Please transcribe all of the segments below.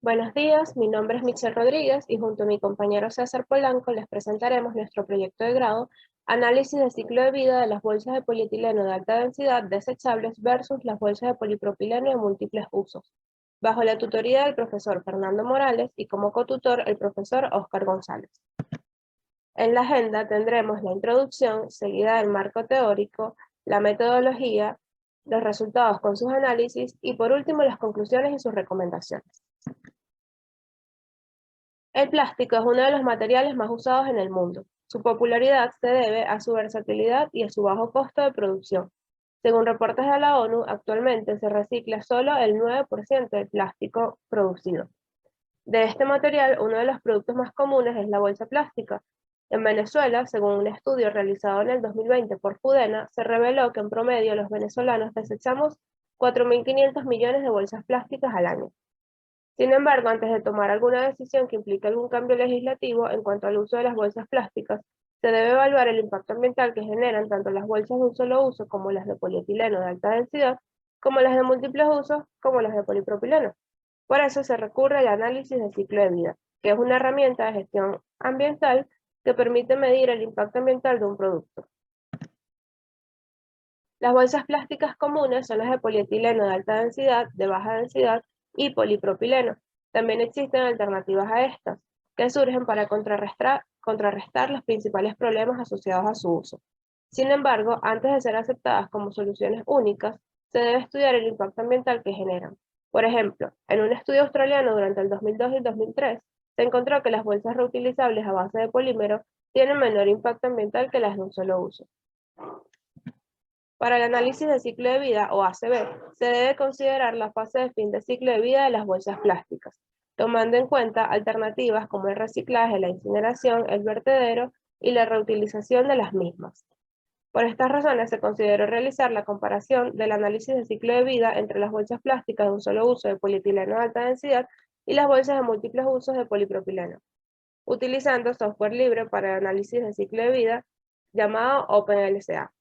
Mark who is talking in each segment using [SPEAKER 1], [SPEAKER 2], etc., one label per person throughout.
[SPEAKER 1] Buenos días, mi nombre es Michelle Rodríguez y junto a mi compañero César Polanco les presentaremos nuestro proyecto de grado Análisis de ciclo de vida de las bolsas de polietileno de alta densidad desechables versus las bolsas de polipropileno de múltiples usos, bajo la tutoría del profesor Fernando Morales y como cotutor el profesor Óscar González. En la agenda tendremos la introducción, seguida del marco teórico, la metodología, los resultados con sus análisis y por último las conclusiones y sus recomendaciones. El plástico es uno de los materiales más usados en el mundo. Su popularidad se debe a su versatilidad y a su bajo costo de producción. Según reportes de la ONU, actualmente se recicla solo el 9% del plástico producido. De este material, uno de los productos más comunes es la bolsa plástica. En Venezuela, según un estudio realizado en el 2020 por Fudena, se reveló que en promedio los venezolanos desechamos 4.500 millones de bolsas plásticas al año. Sin embargo, antes de tomar alguna decisión que implique algún cambio legislativo en cuanto al uso de las bolsas plásticas, se debe evaluar el impacto ambiental que generan tanto las bolsas de un solo uso como las de polietileno de alta densidad, como las de múltiples usos como las de polipropileno. Por eso se recurre al análisis de ciclo de vida, que es una herramienta de gestión ambiental que permite medir el impacto ambiental de un producto. Las bolsas plásticas comunes son las de polietileno de alta densidad, de baja densidad y polipropileno. También existen alternativas a estas, que surgen para contrarrestar los principales problemas asociados a su uso. Sin embargo, antes de ser aceptadas como soluciones únicas, se debe estudiar el impacto ambiental que generan. Por ejemplo, en un estudio australiano durante el 2002 y el 2003, se encontró que las bolsas reutilizables a base de polímero tienen menor impacto ambiental que las de un solo uso. Para el análisis de ciclo de vida, o ACV, se debe considerar la fase de fin de ciclo de vida de las bolsas plásticas, tomando en cuenta alternativas como el reciclaje, la incineración, el vertedero y la reutilización de las mismas. Por estas razones se consideró realizar la comparación del análisis de ciclo de vida entre las bolsas plásticas de un solo uso de polietileno de alta densidad y las bolsas de múltiples usos de polipropileno, utilizando software libre para el análisis de ciclo de vida llamado OpenLCA,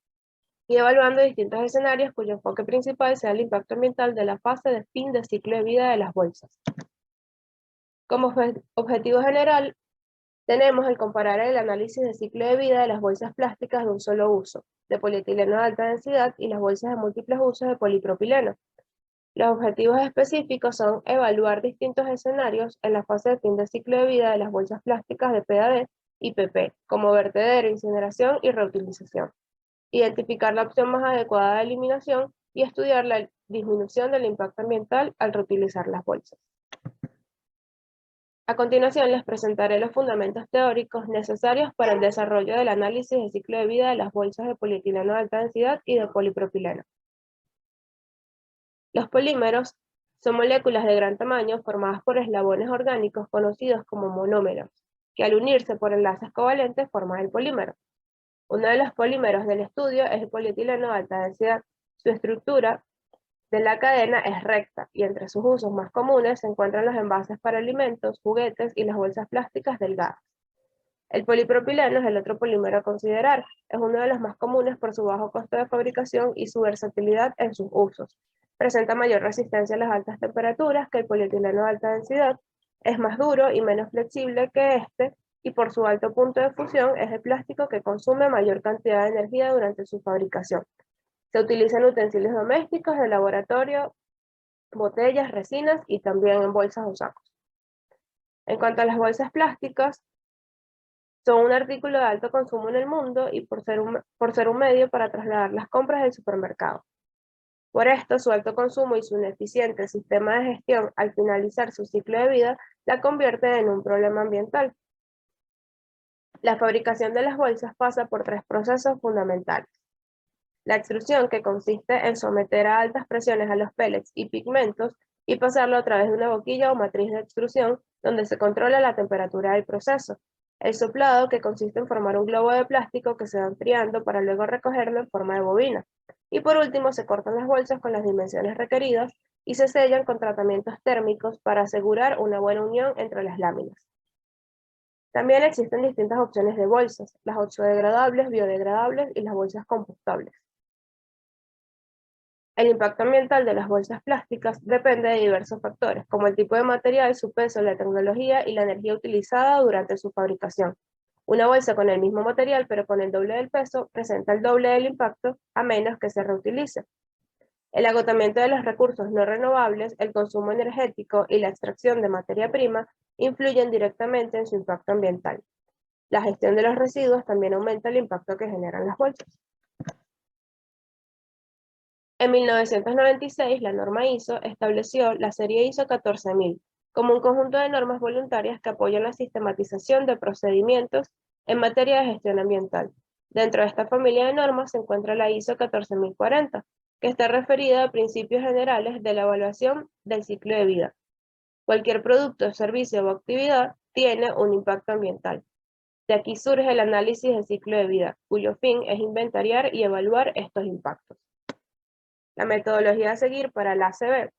[SPEAKER 1] y evaluando distintos escenarios cuyo enfoque principal sea el impacto ambiental de la fase de fin de ciclo de vida de las bolsas. Como objetivo general, tenemos el comparar el análisis de ciclo de vida de las bolsas plásticas de un solo uso, de polietileno de alta densidad y las bolsas de múltiples usos de polipropileno. Los objetivos específicos son evaluar distintos escenarios en la fase de fin de ciclo de vida de las bolsas plásticas de PAD y PP, como vertedero, incineración y reutilización, identificar la opción más adecuada de eliminación y estudiar la disminución del impacto ambiental al reutilizar las bolsas. A continuación les presentaré los fundamentos teóricos necesarios para el desarrollo del análisis de ciclo de vida de las bolsas de polietileno de alta densidad y de polipropileno. Los polímeros son moléculas de gran tamaño formadas por eslabones orgánicos conocidos como monómeros, que al unirse por enlaces covalentes forman el polímero. Uno de los polímeros del estudio es el polietileno de alta densidad. Su estructura de la cadena es recta y entre sus usos más comunes se encuentran los envases para alimentos, juguetes y las bolsas plásticas delgadas. El polipropileno es el otro polímero a considerar. Es uno de los más comunes por su bajo costo de fabricación y su versatilidad en sus usos. Presenta mayor resistencia a las altas temperaturas que el polietileno de alta densidad. Es más duro y menos flexible que este, y por su alto punto de fusión es el plástico que consume mayor cantidad de energía durante su fabricación. Se utiliza en utensilios domésticos, de laboratorio, botellas, resinas y también en bolsas o sacos. En cuanto a las bolsas plásticas, son un artículo de alto consumo en el mundo y por ser un medio para trasladar las compras del supermercado. Por esto, su alto consumo y su ineficiente sistema de gestión al finalizar su ciclo de vida la convierte en un problema ambiental. La fabricación de las bolsas pasa por tres procesos fundamentales. La extrusión, que consiste en someter a altas presiones a los pellets y pigmentos y pasarlo a través de una boquilla o matriz de extrusión donde se controla la temperatura del proceso. El soplado, que consiste en formar un globo de plástico que se va enfriando para luego recogerlo en forma de bobina. Y por último, se cortan las bolsas con las dimensiones requeridas y se sellan con tratamientos térmicos para asegurar una buena unión entre las láminas. También existen distintas opciones de bolsas, las oxodegradables, biodegradables y las bolsas compostables. El impacto ambiental de las bolsas plásticas depende de diversos factores, como el tipo de material, su peso, la tecnología y la energía utilizada durante su fabricación. Una bolsa con el mismo material pero con el doble del peso presenta el doble del impacto a menos que se reutilice. El agotamiento de los recursos no renovables, el consumo energético y la extracción de materia prima influyen directamente en su impacto ambiental. La gestión de los residuos también aumenta el impacto que generan las bolsas. En 1996, la norma ISO estableció la serie ISO 14000 como un conjunto de normas voluntarias que apoyan la sistematización de procedimientos en materia de gestión ambiental. Dentro de esta familia de normas se encuentra la ISO 14040, que está referida a principios generales de la evaluación del ciclo de vida. Cualquier producto, servicio o actividad tiene un impacto ambiental. De aquí surge el análisis del ciclo de vida, cuyo fin es inventariar y evaluar estos impactos. La metodología a seguir para la ACB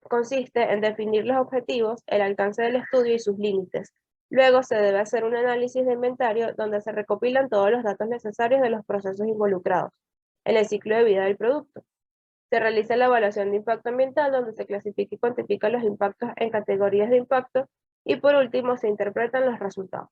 [SPEAKER 1] consiste en definir los objetivos, el alcance del estudio y sus límites. Luego se debe hacer un análisis de inventario donde se recopilan todos los datos necesarios de los procesos involucrados en el ciclo de vida del producto. Se realiza la evaluación de impacto ambiental donde se clasifica y cuantifica los impactos en categorías de impacto y por último se interpretan los resultados.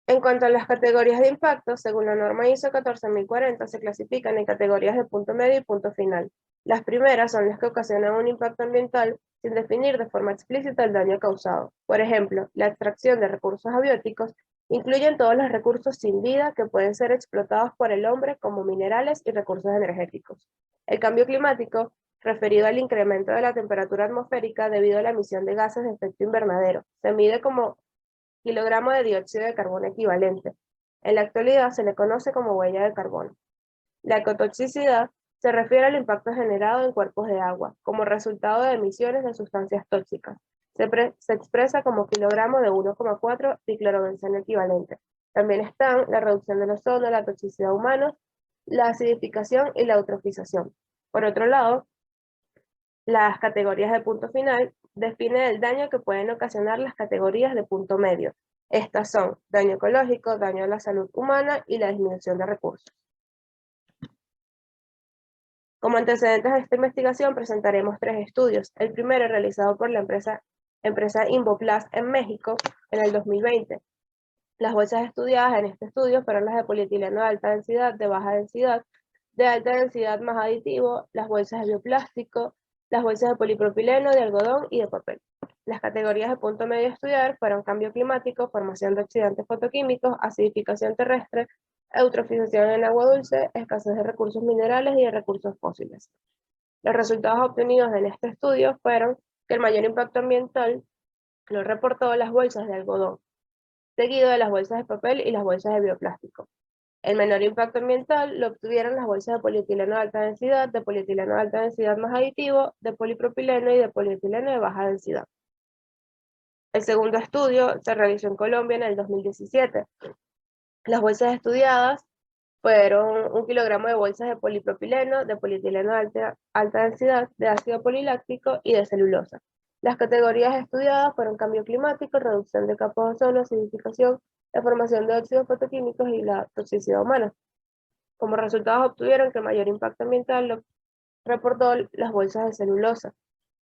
[SPEAKER 1] En cuanto a las categorías de impacto, según la norma ISO 14040, se clasifican en categorías de punto medio y punto final. Las primeras son las que ocasionan un impacto ambiental sin definir de forma explícita el daño causado. Por ejemplo, la extracción de recursos abióticos incluyen todos los recursos sin vida que pueden ser explotados por el hombre como minerales y recursos energéticos. El cambio climático, referido al incremento de la temperatura atmosférica debido a la emisión de gases de efecto invernadero, se mide como kilogramo de dióxido de carbono equivalente. En la actualidad se le conoce como huella de carbono. La ecotoxicidad se refiere al impacto generado en cuerpos de agua, como resultado de emisiones de sustancias tóxicas. Se expresa como kilogramo de 1,4 diclorobenceno equivalente. También están la reducción del ozono, la toxicidad humana, la acidificación y la eutrofización. Por otro lado, las categorías de punto final definen el daño que pueden ocasionar las categorías de punto medio. Estas son daño ecológico, daño a la salud humana y la disminución de recursos. Como antecedentes a esta investigación presentaremos 3 estudios. El primero realizado por la empresa Invoplast en México en el 2020. Las bolsas estudiadas en este estudio fueron las de polietileno de alta densidad, de baja densidad, de alta densidad más aditivo, las bolsas de bioplástico, las bolsas de polipropileno, de algodón y de papel. Las categorías de punto medio a estudiar fueron cambio climático, formación de oxidantes fotoquímicos, acidificación terrestre, eutrofización en agua dulce, escasez de recursos minerales y de recursos fósiles. Los resultados obtenidos en este estudio fueron que el mayor impacto ambiental lo reportó las bolsas de algodón, seguido de las bolsas de papel y las bolsas de bioplástico. El menor impacto ambiental lo obtuvieron las bolsas de polietileno de alta densidad, de polietileno de alta densidad más aditivo, de polipropileno y de polietileno de baja densidad. El segundo estudio se realizó en Colombia en el 2017. Las bolsas estudiadas fueron 1 kilogramo de bolsas de polipropileno, de polietileno de alta densidad, de ácido poliláctico y de celulosa. Las categorías estudiadas fueron cambio climático, reducción de capas de ozono, acidificación, la formación de óxidos fotoquímicos y la toxicidad humana. Como resultados obtuvieron que el mayor impacto ambiental lo reportó las bolsas de celulosa.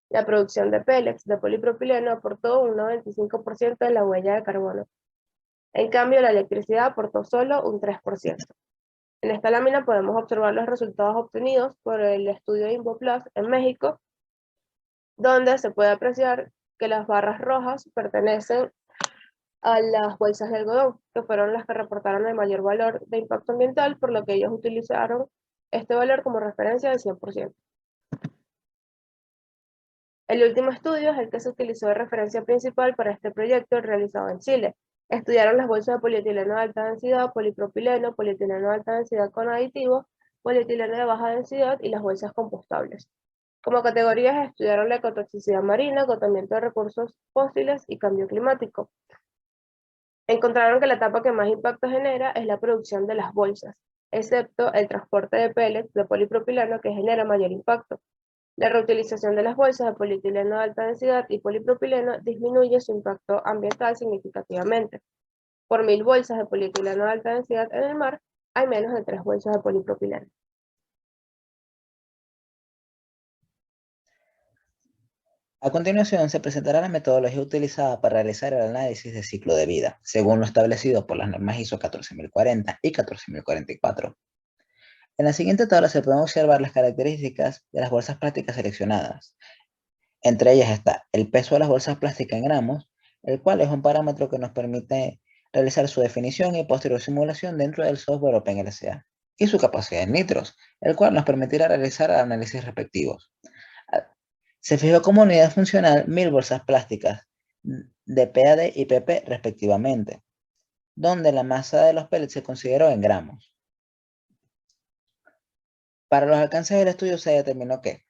[SPEAKER 1] La producción de pellets de polipropileno aportó un 95% de la huella de carbono. En cambio, la electricidad aportó solo un 3%. En esta lámina podemos observar los resultados obtenidos por el estudio de Invoplast en México, donde se puede apreciar que las barras rojas pertenecen a las bolsas de algodón, que fueron las que reportaron el mayor valor de impacto ambiental, por lo que ellos utilizaron este valor como referencia del 100%. El último estudio es el que se utilizó de referencia principal para este proyecto realizado en Chile. Estudiaron las bolsas de polietileno de alta densidad, polipropileno, polietileno de alta densidad con aditivos, polietileno de baja densidad y las bolsas compostables. Como categorías estudiaron la ecotoxicidad marina, agotamiento de recursos fósiles y cambio climático. Encontraron que la etapa que más impacto genera es la producción de las bolsas, excepto el transporte de pellets de polipropileno que genera mayor impacto. La reutilización de las bolsas de polietileno de alta densidad y polipropileno disminuye su impacto ambiental significativamente. Por 1000 bolsas de polietileno de alta densidad en el mar, hay menos de 3 bolsas de polipropileno.
[SPEAKER 2] A continuación, se presentará la metodología utilizada para realizar el análisis de ciclo de vida, según lo establecido por las normas ISO 14040 y 14044. En la siguiente tabla se pueden observar las características de las bolsas plásticas seleccionadas. Entre ellas está el peso de las bolsas plásticas en gramos, el cual es un parámetro que nos permite realizar su definición y posterior simulación dentro del software OpenLCA, y su capacidad en litros, el cual nos permitirá realizar análisis respectivos. Se fijó como unidad funcional 1000 bolsas plásticas de PAD y PP respectivamente, donde la masa de los pellets se consideró en gramos. Para los alcances del estudio se determinó que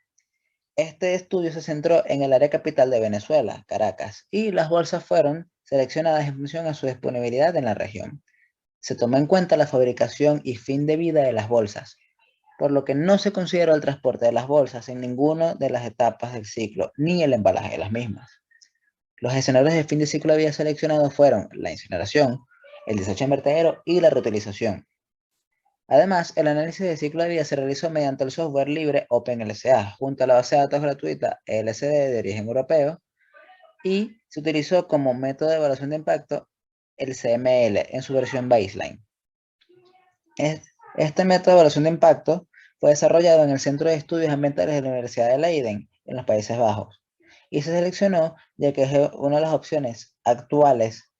[SPEAKER 2] este estudio se centró en el área capital de Venezuela, Caracas, y las bolsas fueron seleccionadas en función a su disponibilidad en la región. Se tomó en cuenta la fabricación y fin de vida de las bolsas, por lo que no se consideró el transporte de las bolsas en ninguna de las etapas del ciclo, ni el embalaje de las mismas. Los escenarios de fin de ciclo de vida seleccionados fueron la incineración, el desecho en vertedero y la reutilización. Además, el análisis de ciclo de vida se realizó mediante el software libre OpenLCA, junto a la base de datos gratuita LCD de origen europeo, y se utilizó como método de evaluación de impacto el CML en su versión baseline. Este método de evaluación de impacto fue desarrollado en el Centro de Estudios Ambientales de la Universidad de Leiden, en los Países Bajos, y se seleccionó ya que es una de las opciones actuales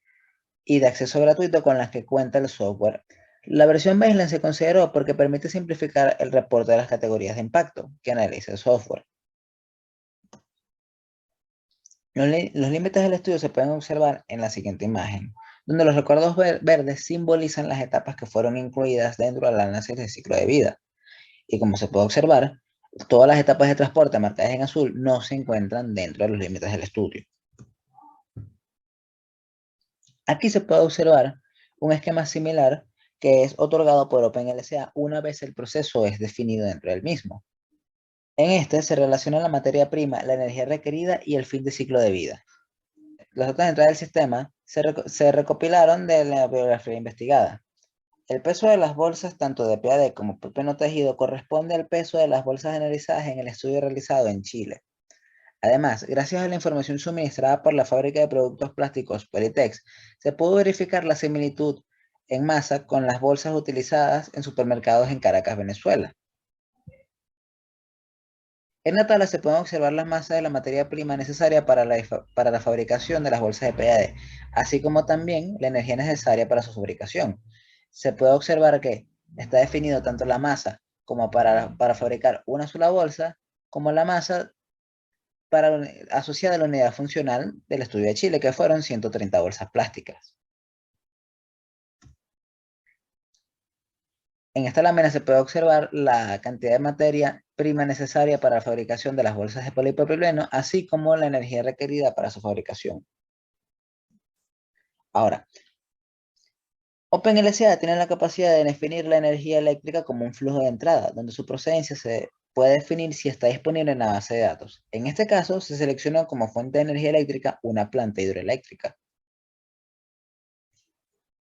[SPEAKER 2] y de acceso gratuito con las que cuenta el software. La versión baseline se consideró porque permite simplificar el reporte de las categorías de impacto que analiza el software. Los límites del estudio se pueden observar en la siguiente imagen, donde los recuadros verdes simbolizan las etapas que fueron incluidas dentro del análisis de ciclo de vida. Y como se puede observar, todas las etapas de transporte marcadas en azul no se encuentran dentro de los límites del estudio. Aquí se puede observar un esquema similar que es otorgado por OpenLCA una vez el proceso es definido dentro del mismo. En este se relaciona la materia prima, la energía requerida y el fin de ciclo de vida. Los datos de entrada del sistema se recopilaron de la bibliografía investigada. El peso de las bolsas, tanto de PAD como PP no tejido, corresponde al peso de las bolsas analizadas en el estudio realizado en Chile. Además, gracias a la información suministrada por la fábrica de productos plásticos Peritex, se pudo verificar la similitud en masa con las bolsas utilizadas en supermercados en Caracas, Venezuela. En la tabla se pueden observar las masas de la materia prima necesaria para la fabricación de las bolsas de PAD, así como también la energía necesaria para su fabricación. Se puede observar que está definido tanto la masa como para fabricar una sola bolsa, como la masa asociada a la unidad funcional del estudio de Chile, que fueron 130 bolsas plásticas. En esta lámina se puede observar la cantidad de materia prima necesaria para la fabricación de las bolsas de polipropileno, así como la energía requerida para su fabricación. Ahora, OpenLCA tiene la capacidad de definir la energía eléctrica como un flujo de entrada, donde su procedencia se puede definir si está disponible en la base de datos. En este caso, se seleccionó como fuente de energía eléctrica una planta hidroeléctrica.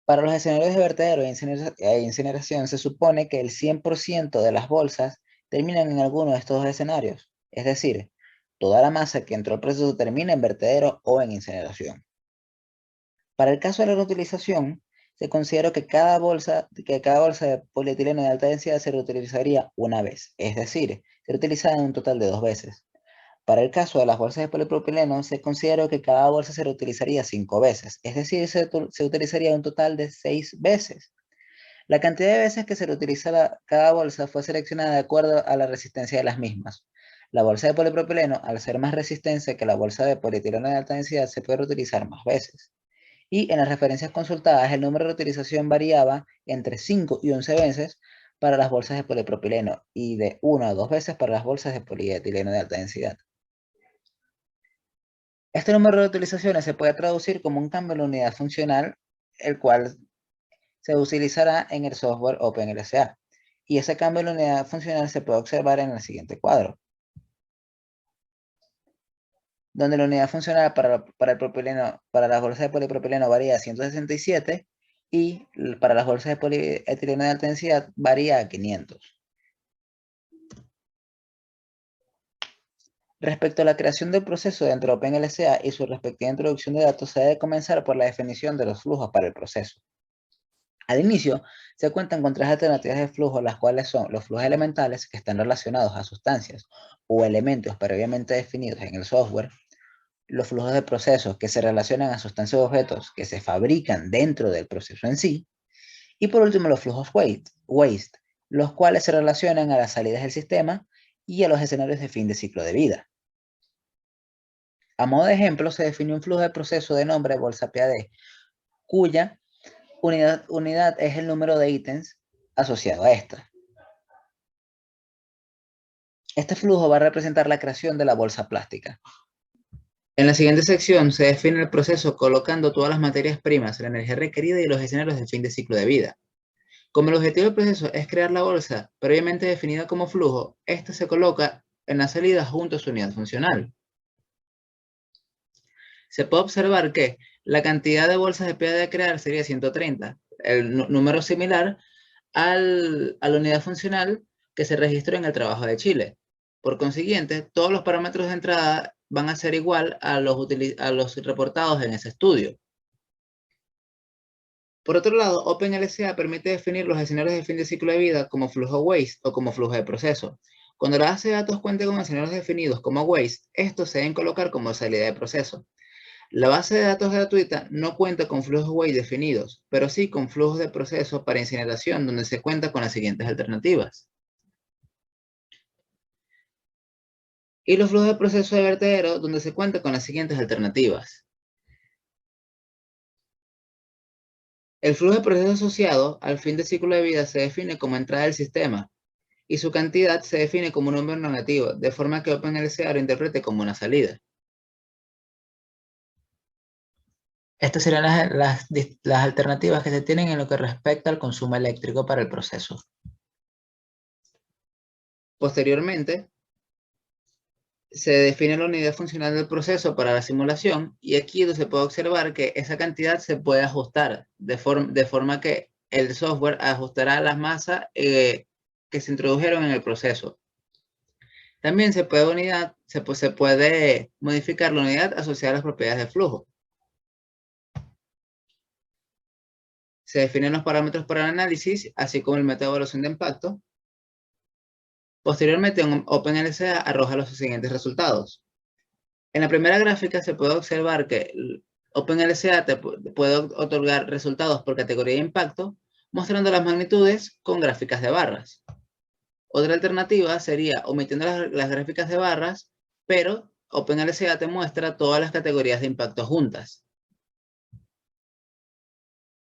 [SPEAKER 2] Para los escenarios de vertedero e incineración, se supone que el 100% de las bolsas terminan en alguno de estos dos escenarios, es decir, toda la masa que entró al proceso termina en vertedero o en incineración. Para el caso de la reutilización, se considera que cada bolsa de polietileno de alta densidad se reutilizaría una vez, es decir, se reutiliza un total de 2 veces. Para el caso de las bolsas de polipropileno, se consideró que cada bolsa se reutilizaría 5 veces, es decir, se utilizaría un total de 6 veces. La cantidad de veces que se reutiliza cada bolsa fue seleccionada de acuerdo a la resistencia de las mismas. La bolsa de polipropileno, al ser más resistente que la bolsa de polietileno de alta densidad, se puede reutilizar más veces. Y en las referencias consultadas, el número de reutilización variaba entre 5 y 11 veces para las bolsas de polipropileno y de 1 a 2 veces para las bolsas de polietileno de alta densidad. Este número de utilizaciones se puede traducir como un cambio en la unidad funcional, el cual se utilizará en el software OpenLCA. Y ese cambio en la unidad funcional se puede observar en el siguiente cuadro, donde la unidad funcional para las bolsas de polipropileno varía a 167 y para las bolsas de polietileno de alta densidad varía a 500. Respecto a la creación del proceso dentro de OpenLCA y su respectiva introducción de datos, se debe comenzar por la definición de los flujos para el proceso. Al inicio, se cuentan con tres alternativas de flujo, las cuales son los flujos elementales, que están relacionados a sustancias o elementos previamente definidos en el software, los flujos de procesos, que se relacionan a sustancias o objetos que se fabrican dentro del proceso en sí, y por último los flujos waste, los cuales se relacionan a las salidas del sistema y a los escenarios de fin de ciclo de vida. A modo de ejemplo, se define un flujo de proceso de nombre bolsa PAD, cuya unidad es el número de ítems asociado a esta. Este flujo va a representar la creación de la bolsa plástica. En la siguiente sección se define el proceso colocando todas las materias primas, la energía requerida y los escenarios de fin de ciclo de vida. Como el objetivo del proceso es crear la bolsa previamente definida como flujo, esta se coloca en la salida junto a su unidad funcional. Se puede observar que la cantidad de bolsas de PAD a crear sería 130, el número similar a la unidad funcional que se registró en el trabajo de Chile. Por consiguiente, todos los parámetros de entrada van a ser igual a los reportados en ese estudio. Por otro lado, OpenLCA permite definir los escenarios de fin de ciclo de vida como flujo waste o como flujo de proceso. Cuando la base de datos cuente con escenarios definidos como waste, estos se deben colocar como salida de proceso. La base de datos gratuita no cuenta con flujos waste definidos, pero sí con flujos de proceso para incineración, donde se cuenta con las siguientes alternativas. Y los flujos de proceso de vertedero, donde se cuenta con las siguientes alternativas. El flujo de proceso asociado al fin de ciclo de vida se define como entrada del sistema, y su cantidad se define como un número negativo, de forma que OpenLCA lo interprete como una salida. Estas serían las alternativas que se tienen en lo que respecta al consumo eléctrico para el proceso. Posteriormente, se define la unidad funcional del proceso para la simulación, y aquí se puede observar que esa cantidad se puede ajustar de forma que el software ajustará las masas que se introdujeron en el proceso. También se puede modificar la unidad asociada a las propiedades de flujo. Se definen los parámetros para el análisis, así como el método de evaluación de impacto. Posteriormente, OpenLCA arroja los siguientes resultados. En la primera gráfica se puede observar que OpenLCA te puede otorgar resultados por categoría de impacto, mostrando las magnitudes con gráficas de barras. Otra alternativa sería omitiendo las gráficas de barras, pero OpenLCA te muestra todas las categorías de impacto juntas.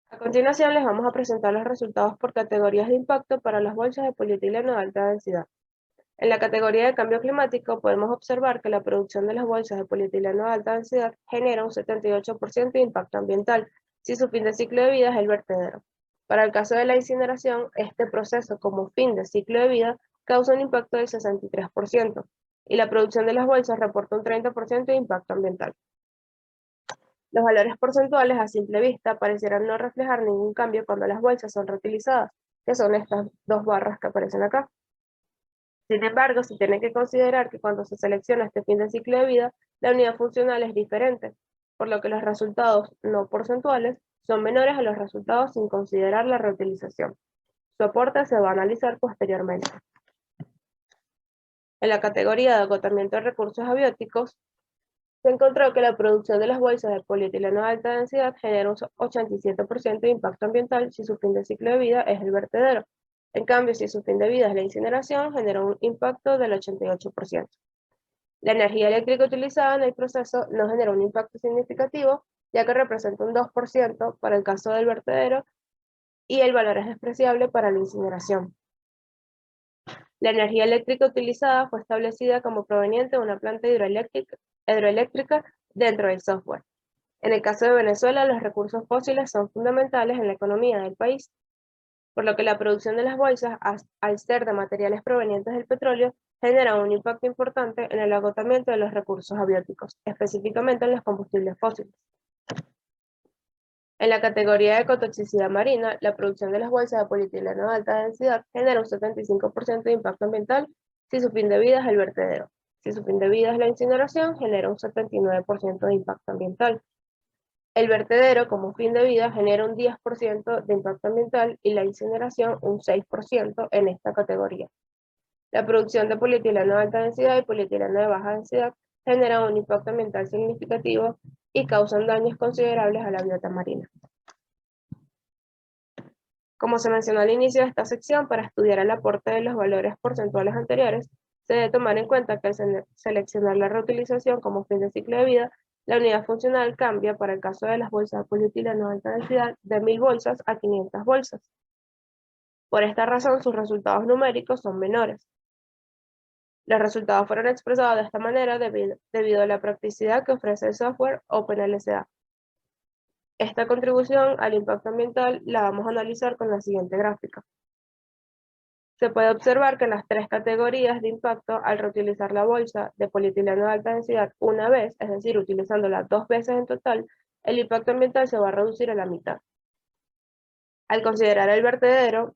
[SPEAKER 1] A continuación les vamos a presentar los resultados por categorías de impacto para las bolsas de polietileno de alta densidad. En la categoría de cambio climático podemos observar que la producción de las bolsas de polietileno de alta densidad genera un 78% de impacto ambiental, si su fin de ciclo de vida es el vertedero. Para el caso de la incineración, este proceso como fin de ciclo de vida causa un impacto del 63%, y la producción de las bolsas reporta un 30% de impacto ambiental. Los valores porcentuales a simple vista parecieran no reflejar ningún cambio cuando las bolsas son reutilizadas, que son estas dos barras que aparecen acá. Sin embargo, se tiene que considerar que cuando se selecciona este fin de ciclo de vida, la unidad funcional es diferente, por lo que los resultados no porcentuales son menores a los resultados sin considerar la reutilización. Su aporte se va a analizar posteriormente. En la categoría de agotamiento de recursos abióticos, se encontró que la producción de las bolsas de polietileno de alta densidad genera un 87% de impacto ambiental si su fin de ciclo de vida es el vertedero. En cambio, si su fin de vida es la incineración, genera un impacto del 88%. La energía eléctrica utilizada en el proceso no genera un impacto significativo, ya que representa un 2% para el caso del vertedero y el valor es despreciable para la incineración. La energía eléctrica utilizada fue establecida como proveniente de una planta hidroeléctrica dentro del software. En el caso de Venezuela, los recursos fósiles son fundamentales en la economía del país, por lo que la producción de las bolsas, al ser de materiales provenientes del petróleo, genera un impacto importante en el agotamiento de los recursos abióticos, específicamente en los combustibles fósiles. En la categoría de ecotoxicidad marina, la producción de las bolsas de polietileno de alta densidad genera un 75% de impacto ambiental si su fin de vida es el vertedero. Si su fin de vida es la incineración, genera un 79% de impacto ambiental. El vertedero como fin de vida genera un 10% de impacto ambiental y la incineración un 6% en esta categoría. La producción de polietileno de alta densidad y polietileno de baja densidad genera un impacto ambiental significativo y causan daños considerables a la biota marina. Como se mencionó al inicio de esta sección, para estudiar el aporte de los valores porcentuales anteriores, se debe tomar en cuenta que al seleccionar la reutilización como fin de ciclo de vida, la unidad funcional cambia para el caso de las bolsas de polietileno de alta densidad de 1000 bolsas a 500 bolsas. Por esta razón, sus resultados numéricos son menores. Los resultados fueron expresados de esta manera debido a la practicidad que ofrece el software OpenLCA. Esta contribución al impacto ambiental la vamos a analizar con la siguiente gráfica. Se puede observar que en las tres categorías de impacto, al reutilizar la bolsa de polietileno de alta densidad una vez, es decir, utilizándola 2 veces en total, el impacto ambiental se va a reducir a la mitad. Al considerar el vertedero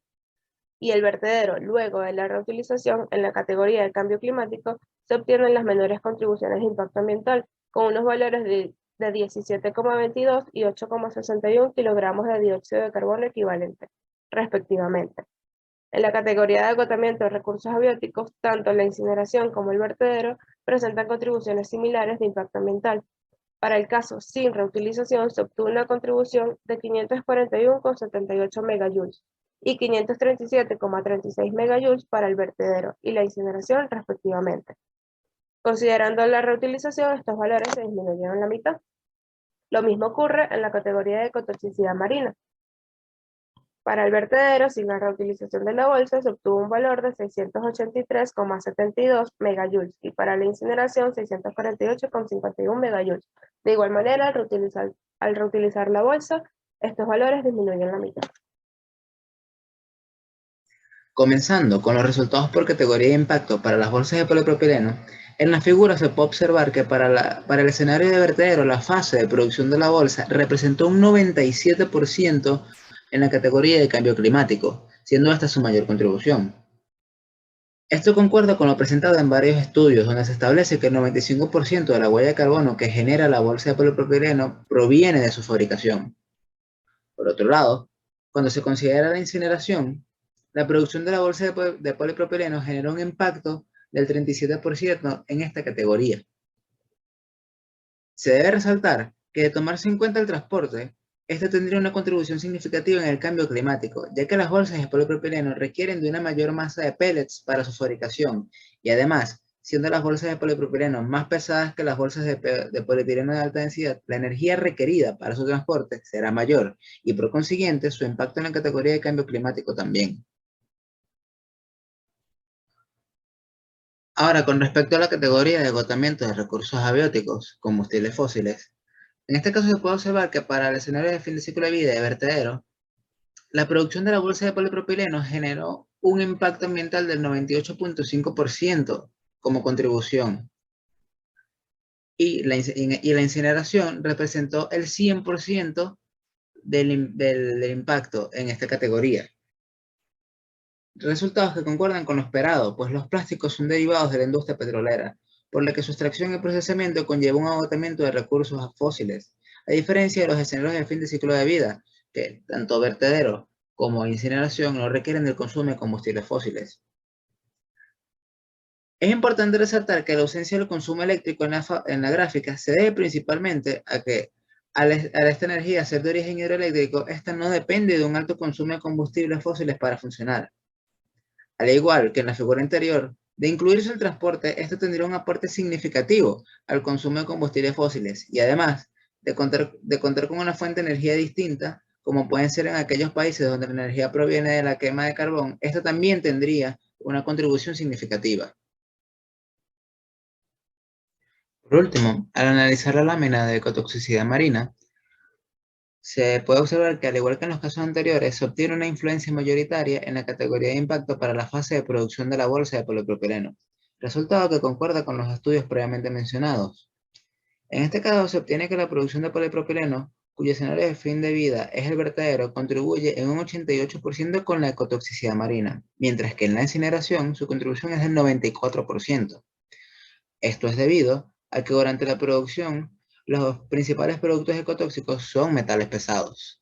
[SPEAKER 1] luego de la reutilización en la categoría de cambio climático, se obtienen las menores contribuciones de impacto ambiental, con unos valores de 17,22 y 8,61 kilogramos de dióxido de carbono equivalente, respectivamente. En la categoría de agotamiento de recursos abióticos, tanto la incineración como el vertedero presentan contribuciones similares de impacto ambiental. Para el caso sin reutilización, se obtuvo una contribución de 541,78 megajoules y 537,36 megajoules para el vertedero y la incineración, respectivamente. Considerando la reutilización, estos valores se disminuyeron la mitad. Lo mismo ocurre en la categoría de ecotoxicidad marina. Para el vertedero, sin la reutilización de la bolsa, se obtuvo un valor de 683,72 megajoules y para la incineración 648,51 megajoules. De igual manera, al reutilizar la bolsa, estos valores disminuyen la mitad.
[SPEAKER 2] Comenzando con los resultados por categoría de impacto para las bolsas de polipropileno, en la figura se puede observar que para el escenario de vertedero la fase de producción de la bolsa representó un 97% en la categoría de cambio climático, siendo esta su mayor contribución. Esto concuerda con lo presentado en varios estudios, donde se establece que el 95% de la huella de carbono que genera la bolsa de polipropileno proviene de su fabricación. Por otro lado, cuando se considera la incineración, la producción de la bolsa de polipropileno genera un impacto del 37% en esta categoría. Se debe resaltar que de tomarse en cuenta el transporte, este tendría una contribución significativa en el cambio climático, ya que las bolsas de polipropileno requieren de una mayor masa de pellets para su fabricación, y además, siendo las bolsas de polipropileno más pesadas que las bolsas de polietileno de alta densidad, la energía requerida para su transporte será mayor, y por consiguiente, su impacto en la categoría de cambio climático también. Ahora, con respecto a la categoría de agotamiento de recursos abióticos, combustibles fósiles, en este caso se puede observar que para el escenario de fin de ciclo de vida de vertedero, la producción de la bolsa de polipropileno generó un impacto ambiental del 98,5% como contribución, y la incineración representó el 100% del impacto en esta categoría. Resultados que concuerdan con lo esperado, pues los plásticos son derivados de la industria petrolera, por lo que su extracción y procesamiento conlleva un agotamiento de recursos fósiles, a diferencia de los escenarios de fin de ciclo de vida, que tanto vertedero como incineración no requieren del consumo de combustibles fósiles. Es importante resaltar que la ausencia del consumo eléctrico en la gráfica se debe principalmente a que a esta energía ser de origen hidroeléctrico, esta no depende de un alto consumo de combustibles fósiles para funcionar. Al igual que en la figura anterior, de incluirse el transporte, esto tendría un aporte significativo al consumo de combustibles fósiles y además de contar con una fuente de energía distinta, como pueden ser en aquellos países donde la energía proviene de la quema de carbón, esto también tendría una contribución significativa. Por último, al analizar la lámina de ecotoxicidad marina, se puede observar que, al igual que en los casos anteriores, se obtiene una influencia mayoritaria en la categoría de impacto para la fase de producción de la bolsa de polipropileno, resultado que concuerda con los estudios previamente mencionados. En este caso, se obtiene que la producción de polipropileno, cuyo escenario de fin de vida es el vertedero, contribuye en un 88% con la ecotoxicidad marina, mientras que en la incineración su contribución es del 94%. Esto es debido a que durante la producción, los principales productos ecotóxicos son metales pesados.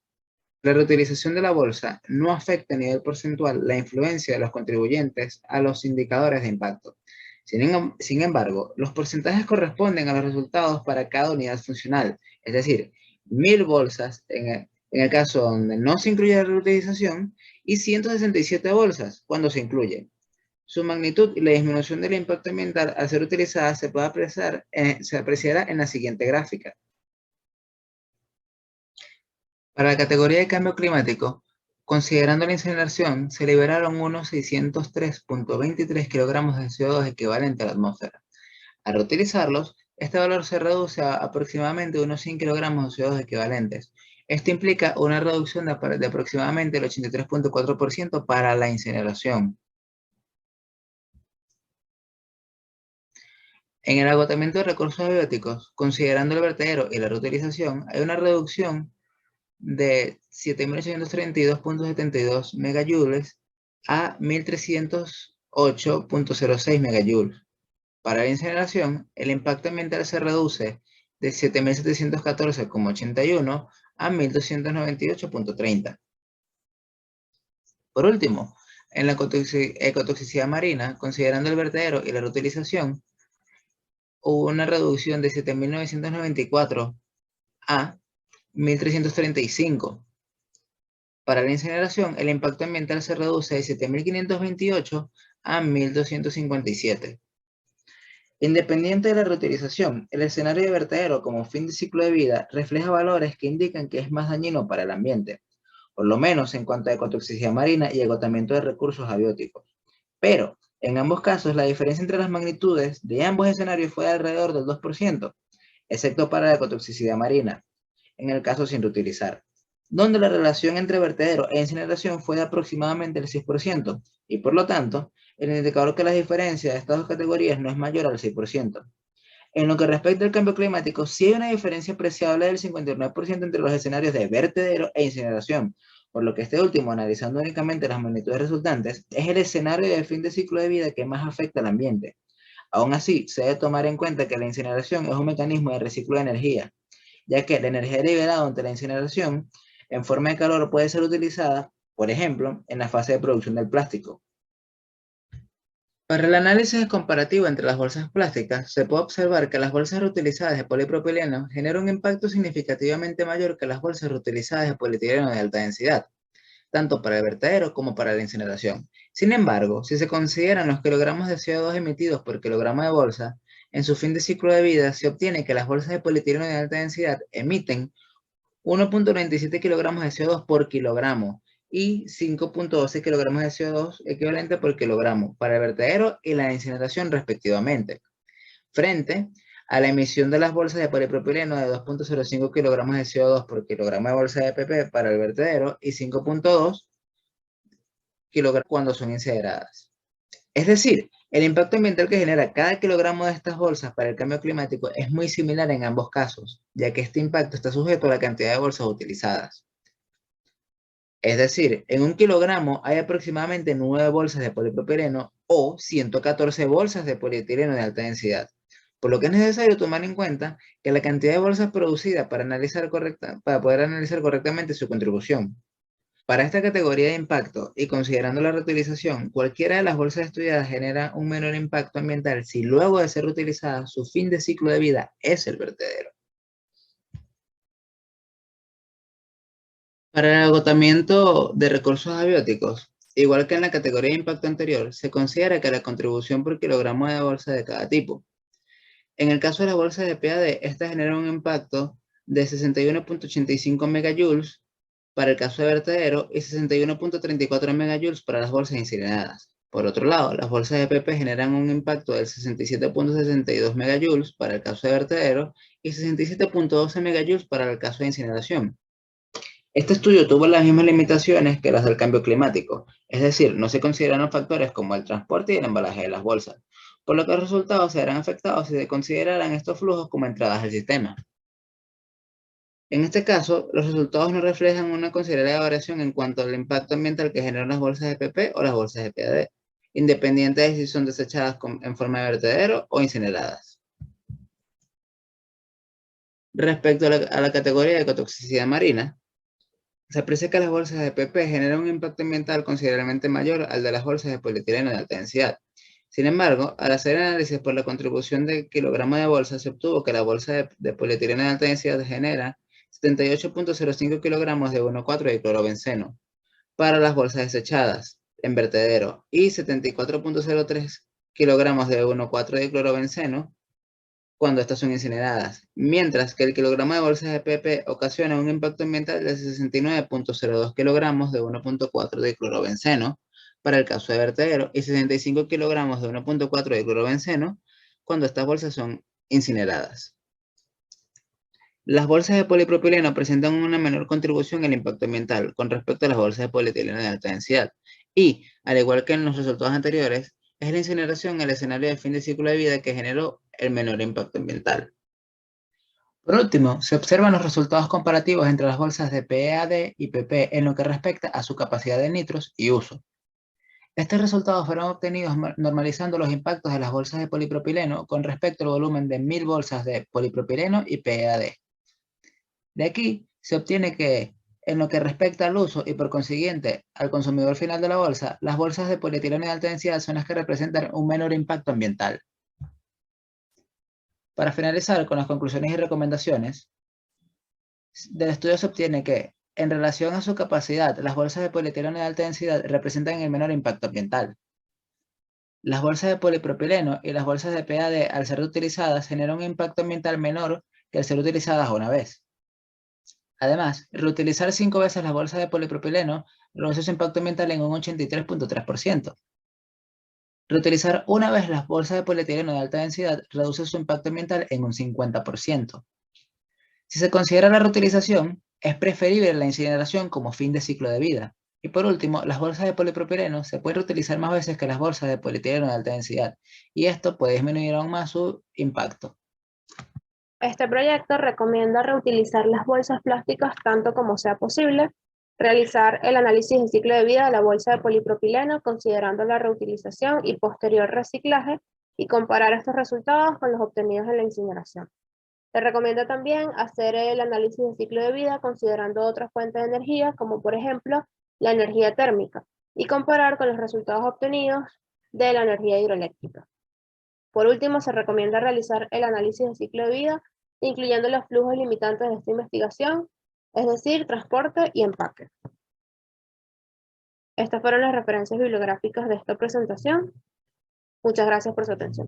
[SPEAKER 2] La reutilización de la bolsa no afecta a nivel porcentual la influencia de los contribuyentes a los indicadores de impacto. Sin embargo, los porcentajes corresponden a los resultados para cada unidad funcional, es decir, 1000 bolsas en el caso donde no se incluye la reutilización y 167 bolsas cuando se incluye. Su magnitud y la disminución del impacto ambiental al ser utilizada se apreciará en la siguiente gráfica. Para la categoría de cambio climático, considerando la incineración, se liberaron unos 603.23 kilogramos de CO2 equivalente a la atmósfera. Al reutilizarlos, este valor se reduce a aproximadamente unos 100 kilogramos de CO2 equivalentes. Esto implica una reducción de aproximadamente el 83.4% para la incineración. En el agotamiento de recursos abióticos, considerando el vertedero y la reutilización, hay una reducción de 7.832.72 megajoules a 1.308.06 megajoules. Para la incineración, el impacto ambiental se reduce de 7.714,81 a 1.298.30. Por último, en la ecotoxicidad marina, considerando el vertedero y la reutilización, hubo una reducción de 7.994 a 1.335. Para la incineración, el impacto ambiental se reduce de 7.528 a 1.257. Independiente de la reutilización, el escenario de vertedero como fin de ciclo de vida refleja valores que indican que es más dañino para el ambiente, por lo menos en cuanto a ecotoxicidad marina y agotamiento de recursos abióticos. Pero, en ambos casos, la diferencia entre las magnitudes de ambos escenarios fue de alrededor del 2%, excepto para la ecotoxicidad marina, en el caso sin reutilizar, donde la relación entre vertedero e incineración fue de aproximadamente el 6%, y por lo tanto, el indicador que la diferencia de estas dos categorías no es mayor al 6%. En lo que respecta al cambio climático, sí hay una diferencia apreciable del 59% entre los escenarios de vertedero e incineración, por lo que este último, analizando únicamente las magnitudes resultantes, es el escenario de fin de ciclo de vida que más afecta al ambiente. Aún así, se debe tomar en cuenta que la incineración es un mecanismo de reciclo de energía, ya que la energía liberada ante la incineración en forma de calor puede ser utilizada, por ejemplo, en la fase de producción del plástico. Para el análisis comparativo entre las bolsas plásticas, se puede observar que las bolsas reutilizadas de polipropileno generan un impacto significativamente mayor que las bolsas reutilizadas de polietileno de alta densidad, tanto para el vertedero como para la incineración. Sin embargo, si se consideran los kilogramos de CO2 emitidos por kilogramo de bolsa, en su fin de ciclo de vida se obtiene que las bolsas de polietileno de alta densidad emiten 1.97 kilogramos de CO2 por kilogramo y 5.12 kilogramos de CO2 equivalente por kilogramo para el vertedero y la incineración respectivamente, frente a la emisión de las bolsas de polipropileno de 2.05 kilogramos de CO2 por kilogramo de bolsa de PP para el vertedero y 5.2 kilogramos cuando son incineradas. Es decir, el impacto ambiental que genera cada kilogramo de estas bolsas para el cambio climático es muy similar en ambos casos, ya que este impacto está sujeto a la cantidad de bolsas utilizadas. Es decir, en un kilogramo hay aproximadamente 9 bolsas de polipropileno o 114 bolsas de polietileno de alta densidad, por lo que es necesario tomar en cuenta que la cantidad de bolsas producidas para poder analizar correctamente su contribución. Para esta categoría de impacto y considerando la reutilización, cualquiera de las bolsas estudiadas genera un menor impacto ambiental si luego de ser reutilizada su fin de ciclo de vida es el vertedero. Para el agotamiento de recursos abióticos, igual que en la categoría de impacto anterior, se considera que la contribución por kilogramo de bolsa de cada tipo. En el caso de las bolsas de PAD, esta genera un impacto de 61.85 megajoules para el caso de vertedero y 61.34 megajoules para las bolsas incineradas. Por otro lado, las bolsas de PP generan un impacto del 67.62 megajoules para el caso de vertedero y 67.12 megajoules para el caso de incineración. Este estudio tuvo las mismas limitaciones que las del cambio climático, es decir, no se consideraron factores como el transporte y el embalaje de las bolsas, por lo que los resultados serán afectados si se consideraran estos flujos como entradas al sistema. En este caso, los resultados no reflejan una considerable variación en cuanto al impacto ambiental que generan las bolsas de PP o las bolsas de PAD. independiente de si son desechadas en forma de vertedero o incineradas. Respecto a la categoría de ecotoxicidad marina, se aprecia que las bolsas de PP generan un impacto ambiental considerablemente mayor al de las bolsas de polietileno de alta densidad. Sin embargo, al hacer análisis por la contribución de kilogramo de bolsa, se obtuvo que la bolsa de polietileno de alta densidad genera 78.05 kilogramos de 1,4-diclorobenceno para las bolsas desechadas en vertedero y 74.03 kilogramos de 1,4-diclorobenceno cuando estas son incineradas, mientras que el kilogramo de bolsas de PP ocasiona un impacto ambiental de 69.02 kilogramos de 1,4-diclorobenceno para el caso de vertedero y 65 kilogramos de 1,4-diclorobenceno cuando estas bolsas son incineradas. Las bolsas de polipropileno presentan una menor contribución al impacto ambiental con respecto a las bolsas de polietileno de alta densidad y, al igual que en los resultados anteriores, es la incineración el escenario de fin de ciclo de vida que generó el menor impacto ambiental. Por último, se observan los resultados comparativos entre las bolsas de PEAD y PP en lo que respecta a su capacidad de nitros y uso. Estos resultados fueron obtenidos normalizando los impactos de las bolsas de polipropileno con respecto al volumen de 1000 bolsas de polipropileno y PEAD. De aquí se obtiene que, en lo que respecta al uso y por consiguiente al consumidor final de la bolsa, las bolsas de polietileno de alta densidad son las que representan un menor impacto ambiental. Para finalizar con las conclusiones y recomendaciones, del estudio se obtiene que, en relación a su capacidad, las bolsas de polietileno de alta densidad representan el menor impacto ambiental. Las bolsas de polipropileno y las bolsas de PAD, al ser reutilizadas, generan un impacto ambiental menor que al ser utilizadas una vez. Además, reutilizar 5 veces las bolsas de polipropileno reduce su impacto ambiental en un 83.3%. Reutilizar una vez las bolsas de polietileno de alta densidad reduce su impacto ambiental en un 50%. Si se considera la reutilización, es preferible la incineración como fin de ciclo de vida. Y por último, las bolsas de polipropileno se pueden reutilizar más veces que las bolsas de polietileno de alta densidad, y esto puede disminuir aún más su impacto.
[SPEAKER 1] Este proyecto recomienda reutilizar las bolsas plásticas tanto como sea posible, realizar el análisis de ciclo de vida de la bolsa de polipropileno considerando la reutilización y posterior reciclaje y comparar estos resultados con los obtenidos en la incineración. Se recomienda también hacer el análisis de ciclo de vida considerando otras fuentes de energía como por ejemplo la energía térmica y comparar con los resultados obtenidos de la energía hidroeléctrica. Por último, se recomienda realizar el análisis de ciclo de vida incluyendo los flujos limitantes de esta investigación, es decir, transporte y empaque. Estas fueron las referencias bibliográficas de esta presentación. Muchas gracias por su atención.